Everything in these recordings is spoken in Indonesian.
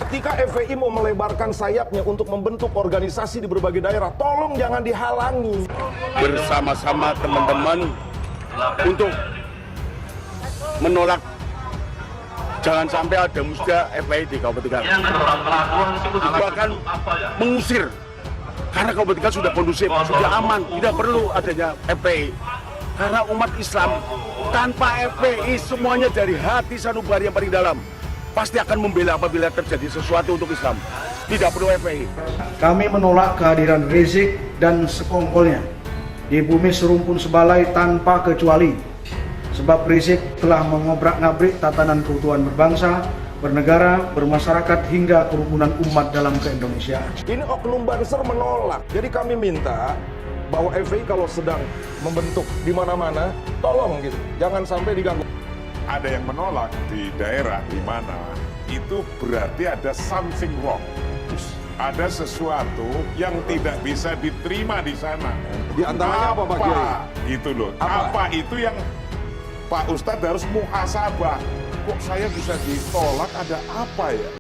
Ketika FPI mau melebarkan sayapnya untuk membentuk organisasi di berbagai daerah, tolong jangan dihalangi. Bersama-sama teman-teman untuk menolak jangan sampai ada musda FPI di Kabupaten Tegal. Bahkan mengusir. Karena Kabupaten Tegal sudah kondusif, sudah aman, tidak perlu adanya FPI. Karena umat Islam tanpa FPI semuanya dari hati sanubari yang paling dalam pasti akan membela apabila terjadi sesuatu untuk Islam. Tidak perlu FPI. Kami menolak kehadiran Rizik dan sekongkolnya di bumi serumpun sebalai tanpa kecuali. Sebab Rizik telah mengobrak-ngabrik tatanan keutuhan berbangsa, bernegara, bermasyarakat hingga kerukunan umat dalam keindonesiaan. Ini oknum Banser menolak. Jadi kami minta bahwa FPI kalau sedang membentuk di mana-mana, tolong gitu, jangan sampai diganggu. Ada yang menolak di daerah di mana itu berarti ada something wrong. Ada sesuatu yang tidak bisa diterima di sana. Di antaranya apa Pak Kiai? Gitu loh. Apa itu yang Pak Ustadz harus muhasabah? Kok saya bisa ditolak, ada apa ya?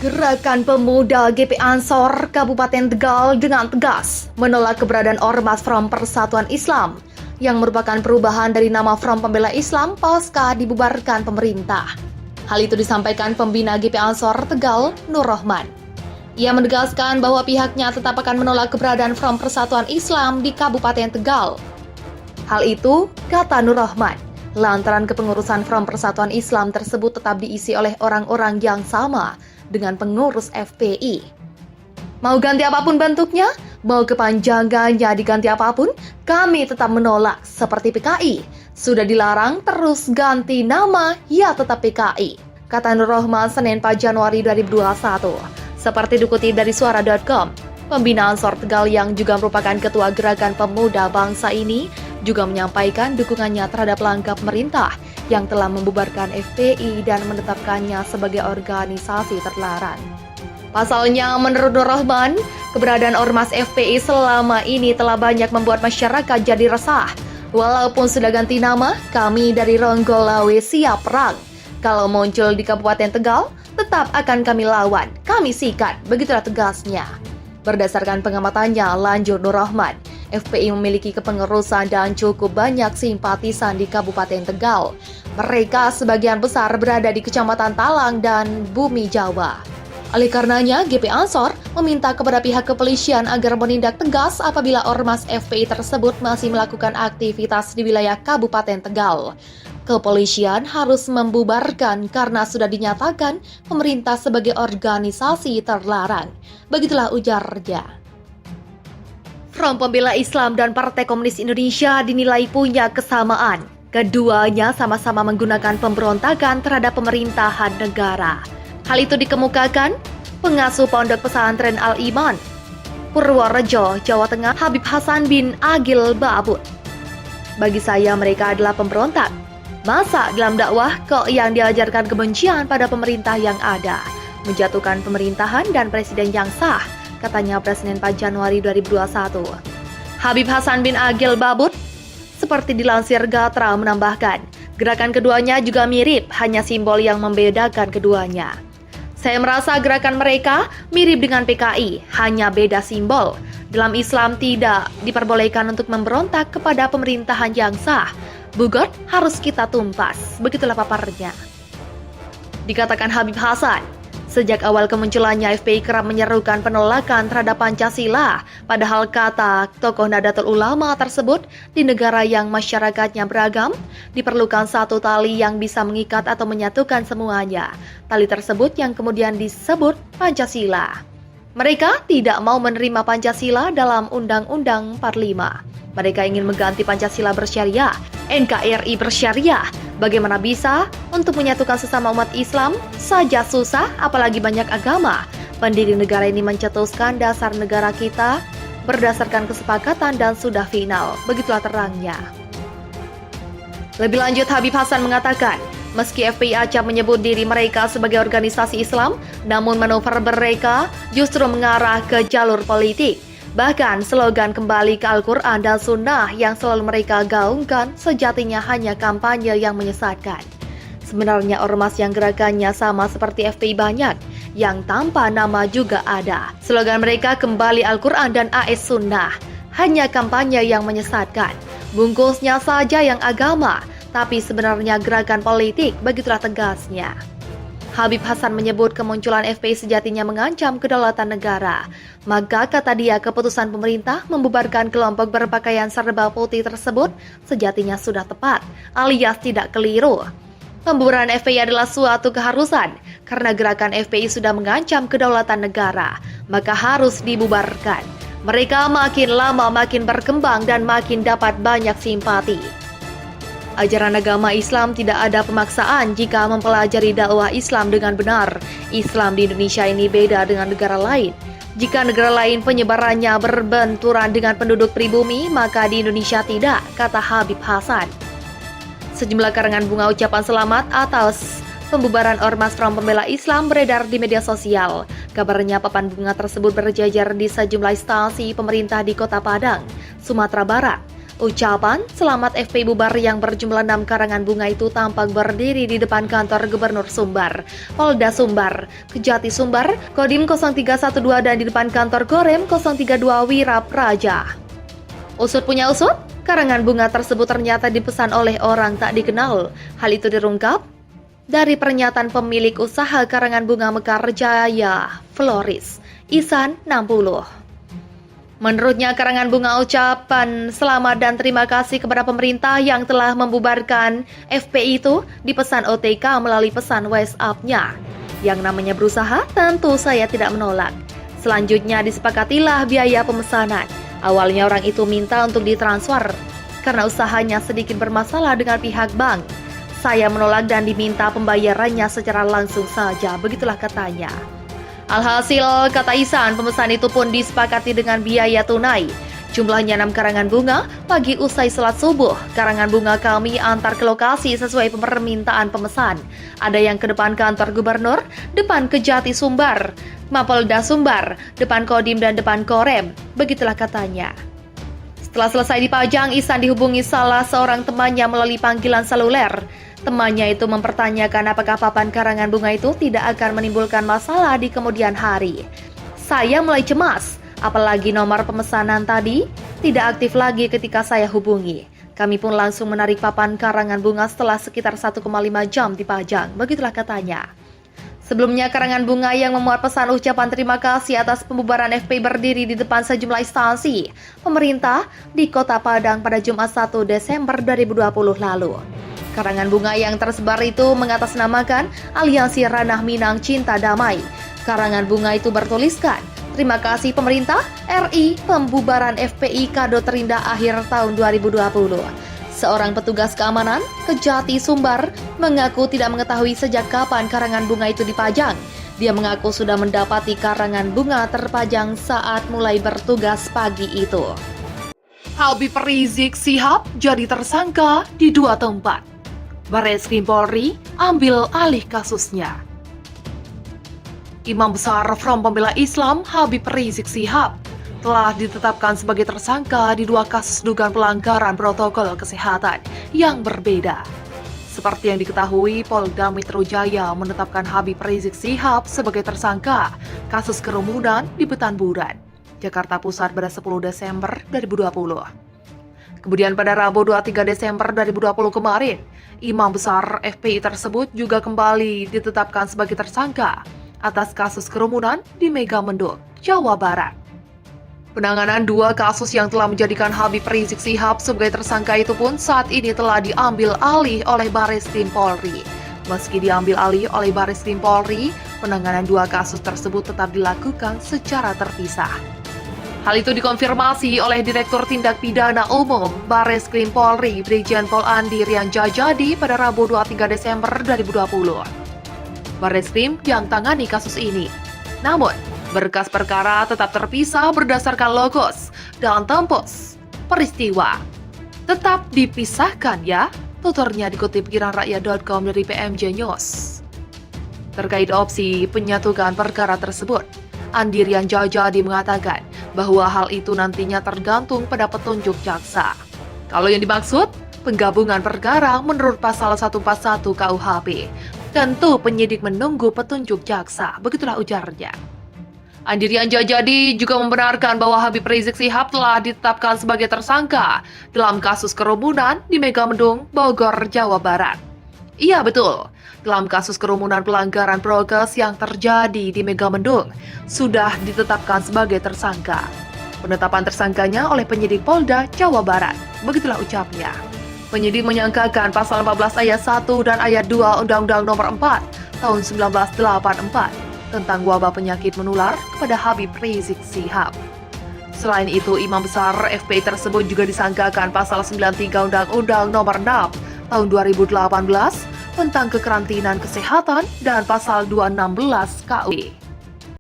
Gerakan Pemuda GP Ansor Kabupaten Tegal dengan tegas menolak keberadaan Ormas Front Persatuan Islam yang merupakan perubahan dari nama Front Pembela Islam pasca dibubarkan pemerintah. Hal itu disampaikan pembina GP Ansor Tegal, Nur Rohman. Ia menegaskan bahwa pihaknya tetap akan menolak keberadaan Front Persatuan Islam di Kabupaten Tegal. Hal itu, kata Nur Rohman, lantaran kepengurusan Front Persatuan Islam tersebut tetap diisi oleh orang-orang yang sama dengan pengurus FPI. Mau ganti apapun bentuknya, mau kepanjangannya diganti apapun, kami tetap menolak. Seperti PKI, sudah dilarang terus ganti nama, ya tetap PKI, kata Nur Rohman Senin 4 Januari 2021. Seperti dikutip dari suara.com, pembina Ansor Tegal yang juga merupakan ketua Gerakan Pemuda Bangsa ini juga menyampaikan dukungannya terhadap langkah pemerintah yang telah membubarkan FPI dan menetapkannya sebagai organisasi terlarang. Pasalnya, menurut Nur Rohman, keberadaan Ormas FPI selama ini telah banyak membuat masyarakat jadi resah. Walaupun sudah ganti nama, kami dari Ronggolawe siap perang. Kalau muncul di Kabupaten Tegal, tetap akan kami lawan, kami sikat, begitulah tegasnya. Berdasarkan pengamatannya, lanjut Nur Rohman, FPI memiliki kepengurusan dan cukup banyak simpatisan di Kabupaten Tegal. Mereka sebagian besar berada di Kecamatan Talang dan Bumi Jawa. Oleh karenanya, GP Ansor meminta kepada pihak kepolisian agar menindak tegas apabila Ormas FPI tersebut masih melakukan aktivitas di wilayah Kabupaten Tegal. Kepolisian harus membubarkan karena sudah dinyatakan pemerintah sebagai organisasi terlarang. Begitulah ujarnya. Front Pembela Islam dan Partai Komunis Indonesia dinilai punya kesamaan. Keduanya sama-sama menggunakan pemberontakan terhadap pemerintahan negara. Hal itu dikemukakan pengasuh Pondok Pesantren Al-Iman, Purworejo, Jawa Tengah, Habib Hasan bin Agil Babut. Bagi saya mereka adalah pemberontak. Masa dalam dakwah kok yang diajarkan kebencian pada pemerintah yang ada, menjatuhkan pemerintahan dan presiden yang sah, katanya Presiden 4 Januari 2021. Habib Hasan bin Agil Babut, seperti dilansir Gatra, menambahkan, gerakan keduanya juga mirip, hanya simbol yang membedakan keduanya. Saya merasa gerakan mereka mirip dengan PKI, hanya beda simbol. Dalam Islam tidak diperbolehkan untuk memberontak kepada pemerintahan yang sah. Bugot harus kita tumpas, begitulah paparnya. Dikatakan Habib Hasan, sejak awal kemunculannya FPI kerap menyerukan penolakan terhadap Pancasila, padahal kata tokoh Nahdlatul Ulama tersebut, di negara yang masyarakatnya beragam, diperlukan satu tali yang bisa mengikat atau menyatukan semuanya. Tali tersebut yang kemudian disebut Pancasila. Mereka tidak mau menerima Pancasila dalam Undang-Undang 45. Mereka ingin mengganti Pancasila bersyariah, NKRI bersyariah. Bagaimana bisa untuk menyatukan sesama umat Islam saja susah, apalagi banyak agama. Pendiri negara ini mencetuskan dasar negara kita berdasarkan kesepakatan dan sudah final. Begitulah terangnya. Lebih lanjut, Habib Hasan mengatakan, Meski FPI Aceh menyebut diri mereka sebagai organisasi Islam, namun manuver mereka justru mengarah ke jalur politik. Bahkan slogan kembali ke Al-Quran dan Sunnah yang selalu mereka gaungkan sejatinya hanya kampanye yang menyesatkan. Sebenarnya ormas yang gerakannya sama seperti FPI banyak, yang tanpa nama juga ada. Slogan mereka kembali Al-Quran dan AS Sunnah, hanya kampanye yang menyesatkan. Bungkusnya saja yang agama, tapi sebenarnya gerakan politik, begitulah tegasnya. Habib Hasan menyebut kemunculan FPI sejatinya mengancam kedaulatan negara. Maka kata dia keputusan pemerintah membubarkan kelompok berpakaian serba putih tersebut sejatinya sudah tepat, alias tidak keliru. Pembubaran FPI adalah suatu keharusan, karena gerakan FPI sudah mengancam kedaulatan negara, maka harus dibubarkan. Mereka makin lama makin berkembang dan makin dapat banyak simpati. Ajaran agama Islam tidak ada pemaksaan jika mempelajari dakwah Islam dengan benar. Islam di Indonesia ini beda dengan negara lain. Jika negara lain penyebarannya berbenturan dengan penduduk pribumi, maka di Indonesia tidak, kata Habib Hasan. Sejumlah karangan bunga ucapan selamat atas pembubaran Ormas Front Pembela Islam beredar di media sosial. Kabarnya papan bunga tersebut berjajar di sejumlah instansi pemerintah di Kota Padang, Sumatera Barat. Ucapan selamat FPI bubar yang berjumlah 6 karangan bunga itu tampak berdiri di depan kantor Gubernur Sumbar, Polda Sumbar, Kejati Sumbar, Kodim 0312 dan di depan kantor Korem 032 Wirap Raja. Usut punya usut, karangan bunga tersebut ternyata dipesan oleh orang tak dikenal. Hal itu diungkap dari pernyataan pemilik usaha karangan bunga Mekar Jaya Floris, Isan 60. Menurutnya karangan bunga ucapan selamat dan terima kasih kepada pemerintah yang telah membubarkan FPI itu dipesan OTK melalui pesan WhatsApp-nya. Yang namanya berusaha tentu saya tidak menolak. Selanjutnya disepakatilah biaya pemesanan. Awalnya orang itu minta untuk ditransfer karena usahanya sedikit bermasalah dengan pihak bank. Saya menolak dan diminta pembayarannya secara langsung saja, begitulah katanya. Alhasil, kata Isan, pemesan itu pun disepakati dengan biaya tunai. Jumlahnya 6 karangan bunga, pagi usai salat subuh. Karangan bunga kami antar ke lokasi sesuai permintaan pemesan. Ada yang ke depan kantor gubernur, depan Kejati Sumbar, Mapolda Sumbar, depan Kodim dan depan Korem. Begitulah katanya. Setelah selesai dipajang, Isan dihubungi salah seorang temannya melalui panggilan seluler. Temannya itu mempertanyakan apakah papan karangan bunga itu tidak akan menimbulkan masalah di kemudian hari. Saya mulai cemas, apalagi nomor pemesanan tadi tidak aktif lagi ketika saya hubungi. Kami pun langsung menarik papan karangan bunga setelah sekitar 1,5 jam dipajang, begitulah katanya. Sebelumnya karangan bunga yang memuat pesan ucapan terima kasih atas pembubaran FPI berdiri di depan sejumlah instansi pemerintah di Kota Padang pada Jumat 1 Desember 2020 lalu. Karangan bunga yang tersebar itu mengatasnamakan Aliansi Ranah Minang Cinta Damai. Karangan bunga itu bertuliskan, terima kasih pemerintah RI pembubaran FPI kado terindah akhir tahun 2020. Seorang petugas keamanan Kejati Sumbar mengaku tidak mengetahui sejak kapan karangan bunga itu dipajang. Dia mengaku sudah mendapati karangan bunga terpajang saat mulai bertugas pagi itu. Habib Rizik Sihab jadi tersangka di 2 tempat. Barreskrim Polri ambil alih kasusnya. Imam Besar Front Pembela Islam Habib Rizik Sihab telah ditetapkan sebagai tersangka di 2 kasus dugaan pelanggaran protokol kesehatan yang berbeda. Seperti yang diketahui, Polda Metro Jaya menetapkan Habib Rizik Sihab sebagai tersangka kasus kerumunan di Petamburan, Jakarta Pusat pada 10 Desember 2020. Kemudian pada Rabu 23 Desember 2020 kemarin, Imam Besar FPI tersebut juga kembali ditetapkan sebagai tersangka atas kasus kerumunan di Megamendung, Jawa Barat. Penanganan 2 kasus yang telah menjadikan Habib Rizik Sihab sebagai tersangka itu pun saat ini telah diambil alih oleh Barreskrim Polri. Meski diambil alih oleh Barreskrim Polri, penanganan 2 kasus tersebut tetap dilakukan secara terpisah. Hal itu dikonfirmasi oleh Direktur Tindak Pidana Umum Barreskrim Polri, Brigjen Pol Andi Rianjajadi pada Rabu 23 Desember 2020. Barreskrim yang tangani kasus ini. Namun, berkas perkara tetap terpisah berdasarkan logos dan tempus peristiwa. Tetap dipisahkan ya, tuturnya dikutip giranrakyat.com dari PMJ News. Terkait opsi penyatukan perkara tersebut, Andirian Jajadi mengatakan bahwa hal itu nantinya tergantung pada petunjuk jaksa. Kalau yang dimaksud, penggabungan perkara menurut pasal 141 KUHP, tentu penyidik menunggu petunjuk jaksa, begitulah ujarnya. Andirian Jajadi juga membenarkan bahwa Habib Rizik Syihab telah ditetapkan sebagai tersangka dalam kasus kerumunan di Megamendung, Bogor, Jawa Barat. Iya betul, dalam kasus kerumunan pelanggaran prokes yang terjadi di Megamendung, sudah ditetapkan sebagai tersangka. Penetapan tersangkanya oleh penyidik Polda Jawa Barat, begitulah ucapnya. Penyidik menyangkakan pasal 14 ayat 1 dan ayat 2 Undang-Undang Nomor 4 Tahun 1984 tentang wabah penyakit menular kepada Habib Rizik Syihab. Selain itu, Imam Besar FPI tersebut juga disangkakan pasal 93 Undang-Undang Nomor 6 Tahun 2018 tentang kekarantinaan kesehatan dan pasal 216 KUH.